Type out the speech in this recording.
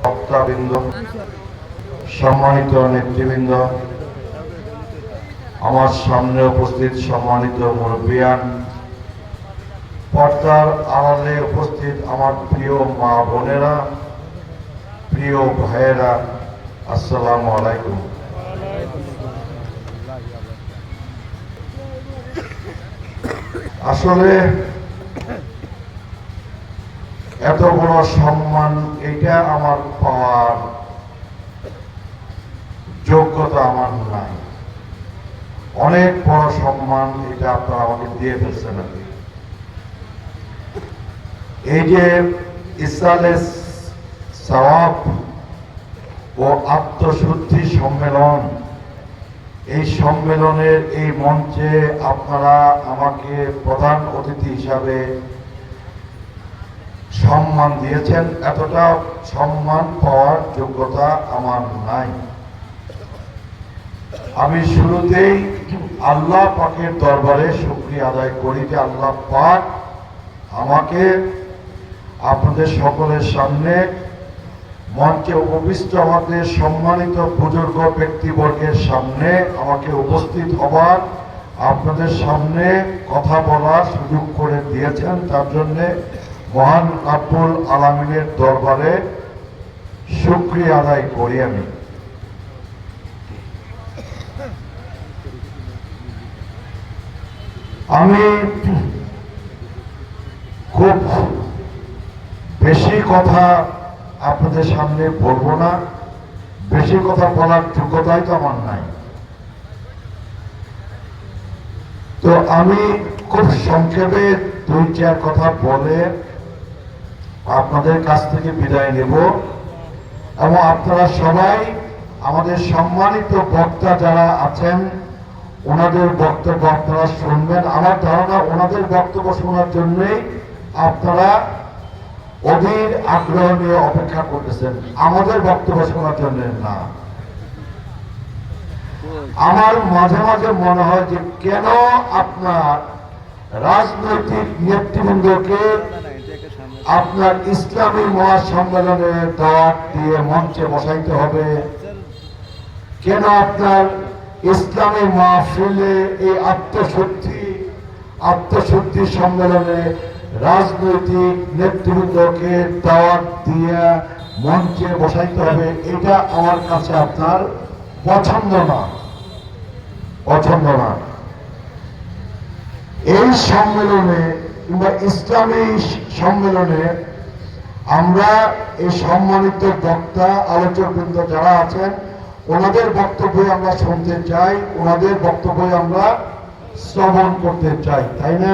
বক্তাবৃন্দ, সম্মানিত নেতৃবৃন্দ, আমার সামনে উপস্থিত সম্মানিত মুরব্বিয়ান, পর্দার আড়ালে উপস্থিত আমার প্রিয় মা বোনেরা, প্রিয় ভাইয়েরা, আসসালামু আলাইকুম। আসলে এত বড় সম্মান এটা আমার পাওয়ার যোগ্যতা আমার নাই। অনেক বড় সম্মান এটা আপনারা আমাকে দিয়ে ফেলছেন। এই যে ইসরায়েল সওয়াব ও আত্মশুদ্ধি সম্মেলন, এই সম্মেলনের এই মঞ্চে আপনারা আমাকে প্রধান অতিথি হিসাবে সম্মান দিয়েছেন, এতটা সম্মান পাওয়ার যোগ্যতা আমার নাই। আমি শুরুতেই আল্লাহ পাকের দরবারে শুকরিয়া আদায় করি যে আল্লাহ পাক আমাকে আপনাদের সকলের সামনে মঞ্চে উপবিষ্ট আমাদের সম্মানিত বুজুর্গ ব্যক্তিবর্গের সামনে আমাকে উপস্থিত হবার, আপনাদের সামনে কথা বলার সুযোগ করে দিয়েছেন। তার জন্যে মহান রব্বুল আলামিনের দরবারে শুকরিয়া আদায় করি। আমি খুব বেশি কথা আপনাদের সামনে বলবো না, বেশি কথা বলার যোগ্যতাই তো আমার নাই। তো আমি খুব সংক্ষেপে দুই চার কথা বলে আপনাদের কাছ থেকে বিদায় নেব এবং আপনারা সবাই আমাদের সম্মানিত বক্তা যারা আছেন ওনাদের বক্তব্য আপনারা শুনবেন। আমার ধারণা ওনাদের বক্তব্য শোনার জন্যই আপনারা অধীর আগ্রহ নিয়ে অপেক্ষা করতেছেন, আমাদের বক্তব্য শোনার জন্য না। আমার মাঝে মাঝে মনে হয় যে কেন আপনার রাজনৈতিক নেতৃবৃন্দকে আপনার ইসলামী মহাসম্মেলনে দাওয়াত দিয়ে মঞ্চে বসাইতে হবে, কেন আপনার ইসলামী মাহফিলে এই আত্মশুদ্ধি সম্মেলনে রাজনৈতিক নেতৃবৃন্দকে দাওয়াত দিয়ে মঞ্চে বসাইতে হবে। এটা আমার কাছে আপনার পছন্দ না। এই সম্মেলনে কিংবা ইসলামী সম্মেলনে আমরা এই সম্মানিত বক্তা আলোচকবৃন্দ যারা আছেন ওনাদের বক্তব্যই আমরা শুনতে চাই, ওনাদের বক্তব্যই আমরা শ্রবণ করতে চাই, তাই না?